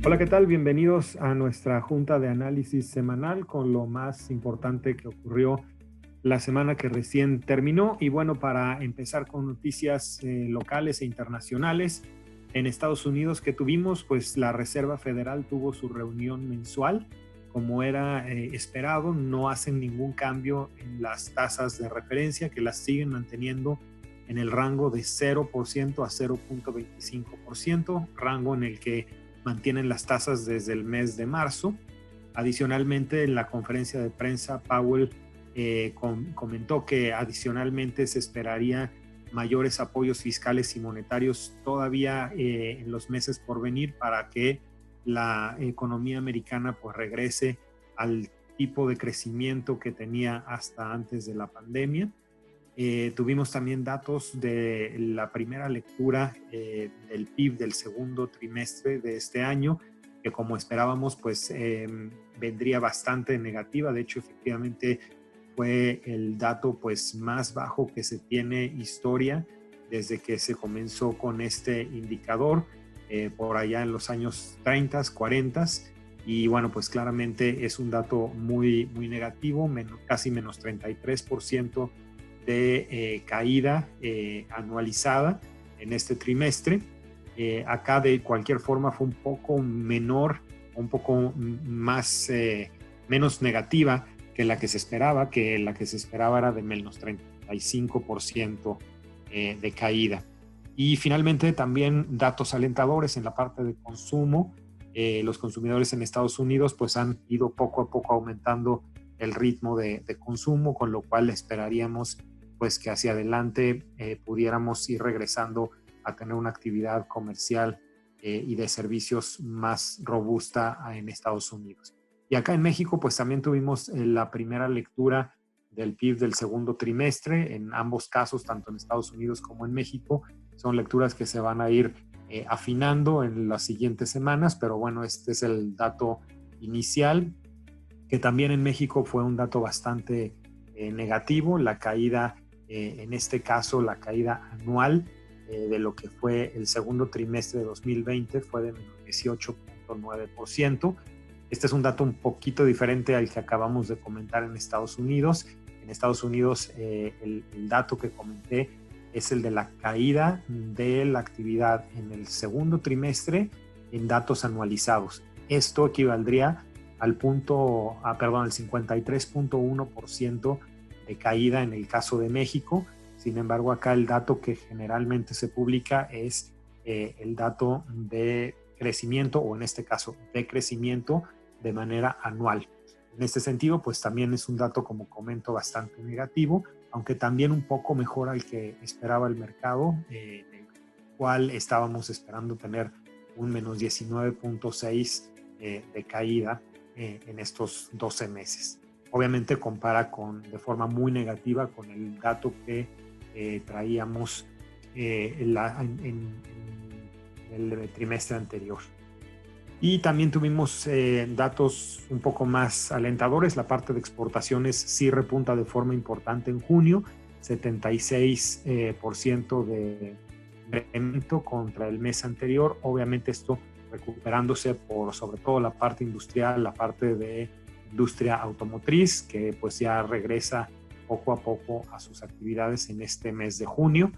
Hola, ¿qué tal? Bienvenidos a nuestra junta de análisis semanal con lo más importante que ocurrió la semana que recién terminó. Y bueno, para empezar con noticias locales e internacionales, en Estados Unidos que tuvimos, pues la Reserva Federal tuvo su reunión mensual. Como era esperado, no hacen ningún cambio en las tasas de referencia, que las siguen manteniendo en el rango de 0% a 0.25%, rango en el que mantienen las tasas desde el mes de marzo. Adicionalmente, en la conferencia de prensa, Powell comentó que adicionalmente se esperaría mayores apoyos fiscales y monetarios todavía en los meses por venir para que la economía americana pues regrese al tipo de crecimiento que tenía hasta antes de la pandemia. Tuvimos también datos de la primera lectura del PIB del segundo trimestre de este año, que como esperábamos, pues vendría bastante negativa. De hecho, efectivamente fue el dato pues más bajo que se tiene historia desde que se comenzó con este indicador, por allá en los años 30, 40. Y bueno, pues claramente es un dato muy, muy negativo, casi menos 33% de caída anualizada en este trimestre. Acá de cualquier forma fue un poco menor, un poco más, menos negativa que la que se esperaba, era de menos 35% de caída. Y finalmente también datos alentadores en la parte de consumo. Los consumidores en Estados Unidos pues han ido poco a poco aumentando el ritmo de consumo, con lo cual esperaríamos pues que hacia adelante pudiéramos ir regresando a tener una actividad comercial y de servicios más robusta en Estados Unidos. Y acá en México pues también tuvimos la primera lectura del PIB del segundo trimestre. En ambos casos, tanto en Estados Unidos como en México, son lecturas que se van a ir afinando en las siguientes semanas, pero bueno, este es el dato inicial, que también en México fue un dato bastante negativo. La caída, en este caso, la caída anual de lo que fue el segundo trimestre de 2020 fue de menos 18.9%. Este es un dato un poquito diferente al que acabamos de comentar en Estados Unidos. En Estados Unidos, el dato que comenté es el de la caída de la actividad en el segundo trimestre en datos anualizados. Esto equivaldría al 53.1% de caída en el caso de México. Sin embargo, acá el dato que generalmente se publica es el dato de crecimiento, o en este caso de crecimiento de manera anual. En este sentido, pues también es un dato, como comento, bastante negativo, aunque también un poco mejor al que esperaba el mercado, el cual estábamos esperando tener un menos 19.6 de caída en estos 12 meses. Obviamente compara de forma muy negativa con el dato que traíamos en el trimestre anterior. Y también tuvimos datos un poco más alentadores. La parte de exportaciones sí repunta de forma importante en junio, 76% de incremento contra el mes anterior. Obviamente esto recuperándose por sobre todo la parte industrial, la parte de industria automotriz, que pues ya regresa poco a poco a sus actividades en este mes de junio.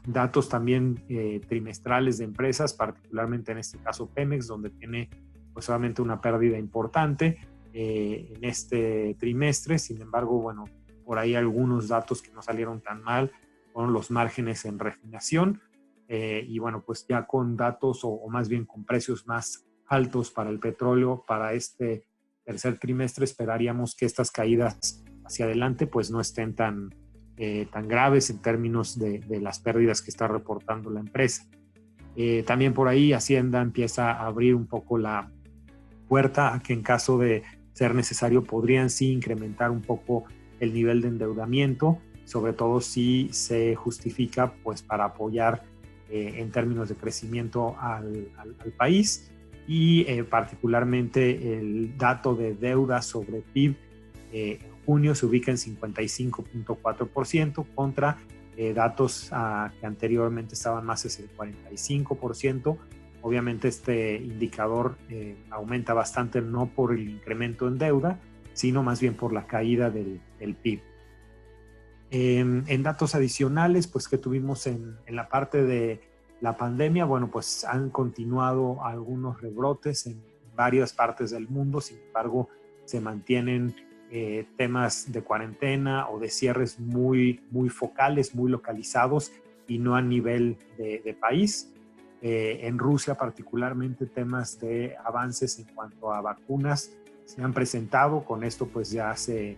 Datos también trimestrales de empresas, particularmente en este caso Pemex, donde tiene pues obviamente una pérdida importante en este trimestre. Sin embargo, bueno, por ahí algunos datos que no salieron tan mal fueron los márgenes en refinación, y bueno, pues ya con datos o más bien con precios más altos para el petróleo para este tercer trimestre, esperaríamos que estas caídas hacia adelante pues no estén tan graves en términos de las pérdidas que está reportando la empresa. También por ahí Hacienda empieza a abrir un poco la puerta a que en caso de ser necesario podrían sí incrementar un poco el nivel de endeudamiento, sobre todo si se justifica pues para apoyar en términos de crecimiento al país. Y particularmente el dato de deuda sobre PIB en junio se ubica en 55.4% contra datos que anteriormente estaban más hacia el 45%. obviamente este indicador aumenta bastante no por el incremento en deuda, sino más bien por la caída del PIB. En datos adicionales, pues que tuvimos en la parte de la pandemia, bueno, pues han continuado algunos rebrotes en varias partes del mundo, sin embargo, se mantienen temas de cuarentena o de cierres muy focales, muy localizados y no a nivel de país. En Rusia particularmente temas de avances en cuanto a vacunas se han presentado, con esto pues ya se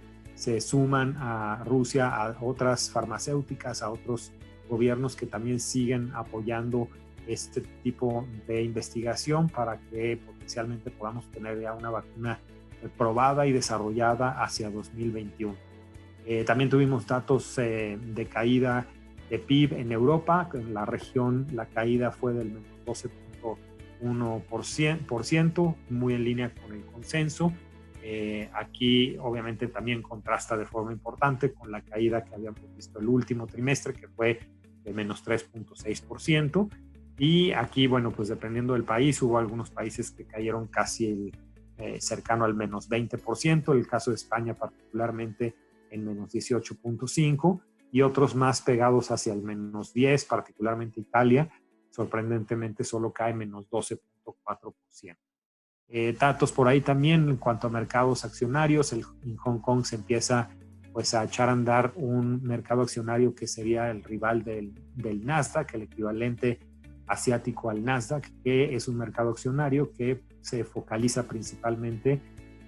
suman a Rusia a otras farmacéuticas, a otros gobiernos que también siguen apoyando este tipo de investigación para que potencialmente podamos tener ya una vacuna probada y desarrollada hacia 2021. También tuvimos datos de caída de PIB en Europa. En la región la caída fue del menos 12.1%, muy en línea con el consenso. Aquí obviamente también contrasta de forma importante con la caída que habíamos visto el último trimestre, que fue de menos 3.6%. Y aquí, bueno, pues dependiendo del país, hubo algunos países que cayeron casi cercano al menos 20%, el caso de España particularmente en menos 18.5%, y otros más pegados hacia el menos 10%, particularmente Italia, sorprendentemente solo cae menos 12.4%. Datos por ahí también en cuanto a mercados accionarios, en Hong Kong se empieza pues a echar a andar un mercado accionario que sería el rival del Nasdaq, el equivalente asiático al Nasdaq, que es un mercado accionario que se focaliza principalmente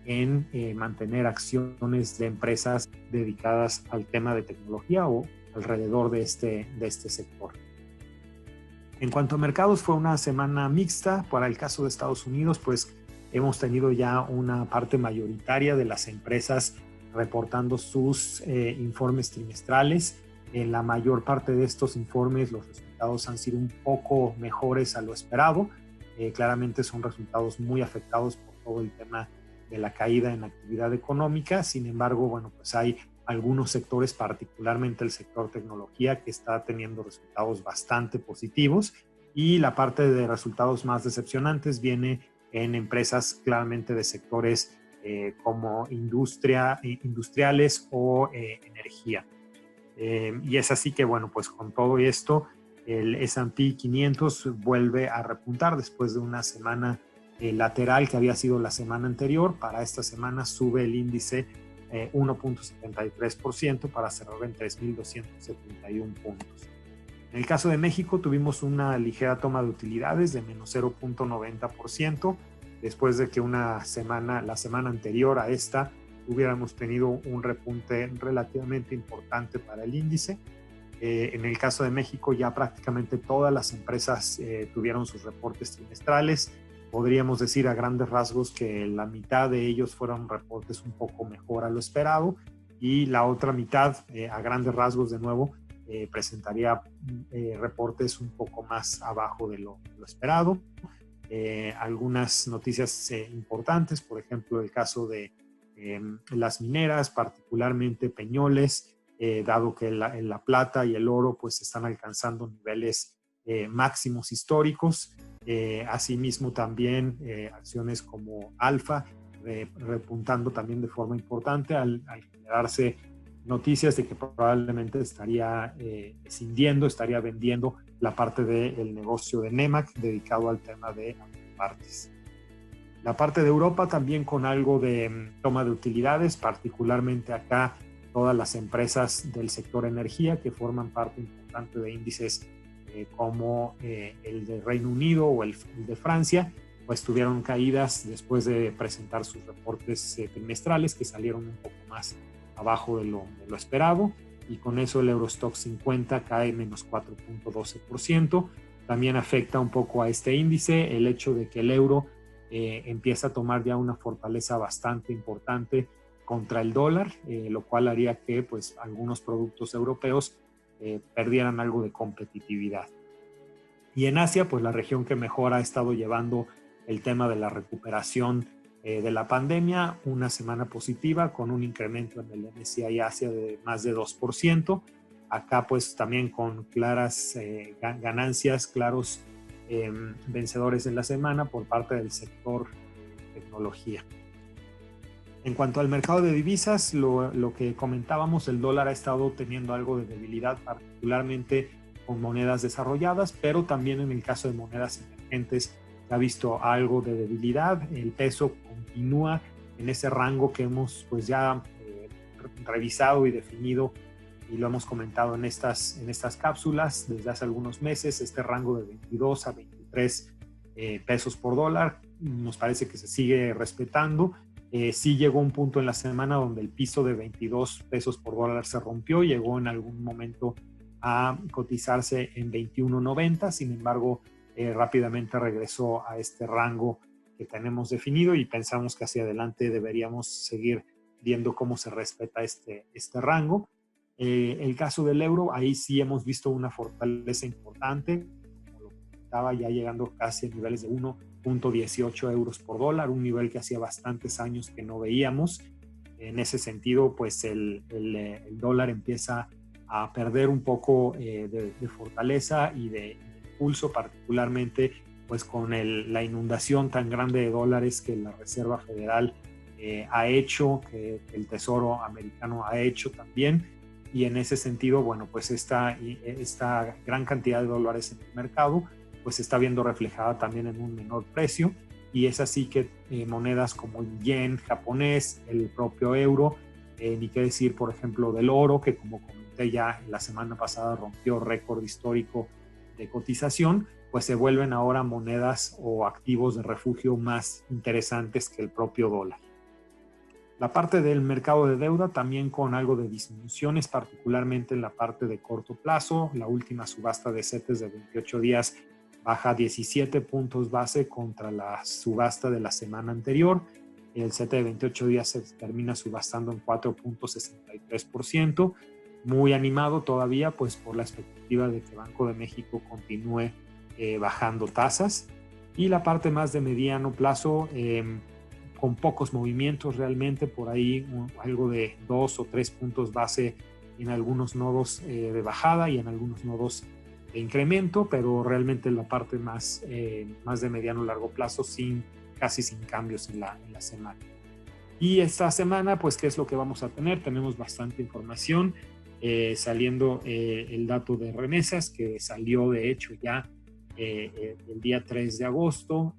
en mantener acciones de empresas dedicadas al tema de tecnología o alrededor de este sector. En cuanto a mercados, fue una semana mixta. Para el caso de Estados Unidos, pues hemos tenido ya una parte mayoritaria de las empresas reportando sus informes trimestrales. En la mayor parte de estos informes los resultados han sido un poco mejores a lo esperado. Claramente son resultados muy afectados por todo el tema de la caída en actividad económica. Sin embargo, bueno, pues hay algunos sectores, particularmente el sector tecnología, que está teniendo resultados bastante positivos, y la parte de resultados más decepcionantes viene en empresas claramente de sectores como industriales o energía. Y es así que, bueno, pues con todo esto, el S&P 500 vuelve a repuntar después de una semana lateral que había sido la semana anterior. Para esta semana sube el índice 1.73% para cerrar en 3.271 puntos. En el caso de México tuvimos una ligera toma de utilidades de menos 0.90%, después de que la semana anterior a esta hubiéramos tenido un repunte relativamente importante para el índice. En el caso de México ya prácticamente todas las empresas tuvieron sus reportes trimestrales. Podríamos decir a grandes rasgos que la mitad de ellos fueron reportes un poco mejor a lo esperado, y la otra mitad, a grandes rasgos de nuevo, presentaría reportes un poco más abajo de lo esperado. Algunas noticias importantes, por ejemplo, el caso de las mineras, particularmente Peñoles, dado que la plata y el oro pues están alcanzando niveles máximos históricos. Asimismo también acciones como Alfa repuntando también de forma importante al generarse noticias de que probablemente estaría escindiendo, estaría vendiendo la parte del negocio de Nemak dedicado al tema de autopartes. La parte de Europa también con algo de toma de utilidades, particularmente acá todas las empresas del sector energía que forman parte importante de índices como el de Reino Unido o el de Francia, pues tuvieron caídas después de presentar sus reportes trimestrales que salieron un poco más abajo de lo esperado, y con eso el Eurostock 50 cae menos 4.12%. También afecta un poco a este índice el hecho de que el euro empieza a tomar ya una fortaleza bastante importante contra el dólar, lo cual haría que pues algunos productos europeos perdieran algo de competitividad. Y en Asia, pues la región que mejor ha estado llevando el tema de la recuperación de la pandemia, una semana positiva con un incremento en el MSCI Asia de más de 2%. Acá pues también con claras ganancias, claros vencedores de la semana por parte del sector tecnología. En cuanto al mercado de divisas, lo que comentábamos, el dólar ha estado teniendo algo de debilidad, particularmente con monedas desarrolladas, pero también en el caso de monedas emergentes se ha visto algo de debilidad. El peso continúa en ese rango que hemos pues ya revisado y definido, y lo hemos comentado en estas cápsulas desde hace algunos meses, este rango de 22 a 23 pesos por dólar. Nos parece que se sigue respetando. Sí llegó un punto en la semana donde el piso de 22 pesos por dólar se rompió, llegó en algún momento a cotizarse en 21.90, sin embargo rápidamente regresó a este rango que tenemos definido y pensamos que hacia adelante deberíamos seguir viendo cómo se respeta este rango. El caso del euro, ahí sí hemos visto una fortaleza importante, como lo comentaba, ya llegando casi a niveles de 1.18 euros por dólar, un nivel que hacía bastantes años que no veíamos. En ese sentido, pues el dólar empieza a perder un poco de fortaleza y de impulso, particularmente pues con la inundación tan grande de dólares que la Reserva Federal ha hecho, que el Tesoro americano ha hecho también. Y en ese sentido, bueno, pues esta gran cantidad de dólares en el mercado pues se está viendo reflejada también en un menor precio, y es así que monedas como el yen japonés, el propio euro, ni qué decir por ejemplo del oro, que como comenté ya la semana pasada rompió récord histórico de cotización, pues se vuelven ahora monedas o activos de refugio más interesantes que el propio dólar. La parte del mercado de deuda también con algo de disminuciones, particularmente en la parte de corto plazo. La última subasta de CETES de 28 días baja 17 puntos base contra la subasta de la semana anterior. El CETE de 28 días se termina subastando en 4.63%, muy animado todavía pues por la expectativa de que Banco de México continúe bajando tasas. Y la parte más de mediano plazo, con pocos movimientos realmente, por ahí algo de 2 o 3 puntos base en algunos nodos de bajada y en algunos nodos de incremento, pero realmente la parte más de mediano largo plazo casi sin cambios en la semana. Y esta semana, pues, ¿qué es lo que vamos a tener? Tenemos bastante información, saliendo el dato de remesas, que salió de hecho ya el día 3 de agosto,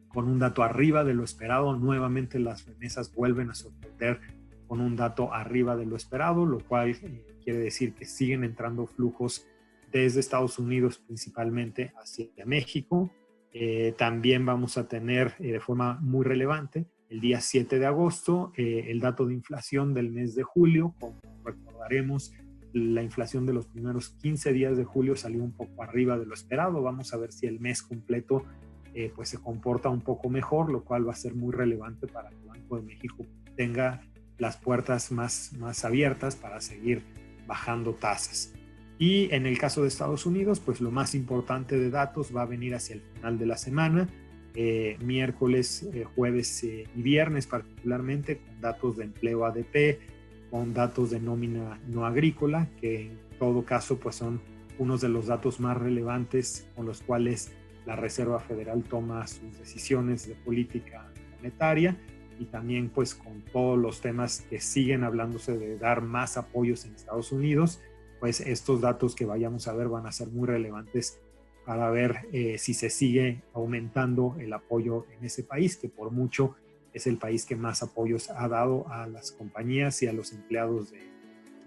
con un dato arriba de lo esperado. Nuevamente las remesas vuelven a sorprender con un dato arriba de lo esperado, lo cual quiere decir que siguen entrando flujos desde Estados Unidos principalmente hacia México. También vamos a tener de forma muy relevante el día 7 de agosto el dato de inflación del mes de julio. Como recordaremos, la inflación de los primeros 15 días de julio salió un poco arriba de lo esperado. Vamos a ver si el mes completo pues se comporta un poco mejor, lo cual va a ser muy relevante para que el Banco de México tenga las puertas más abiertas para seguir bajando tasas. Y en el caso de Estados Unidos, pues lo más importante de datos va a venir hacia el final de la semana, miércoles, jueves y viernes particularmente, con datos de empleo ADP, con datos de nómina no agrícola, que en todo caso pues son unos de los datos más relevantes con los cuales la Reserva Federal toma sus decisiones de política monetaria, y también pues con todos los temas que siguen hablándose de dar más apoyos en Estados Unidos, pues estos datos que vayamos a ver van a ser muy relevantes para ver si se sigue aumentando el apoyo en ese país, que por mucho es el país que más apoyos ha dado a las compañías y a los empleados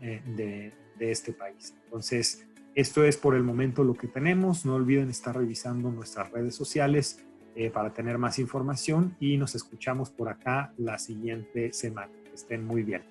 de este país. Entonces, esto es por el momento lo que tenemos. No olviden estar revisando nuestras redes sociales para tener más información, y nos escuchamos por acá la siguiente semana. Que estén muy bien.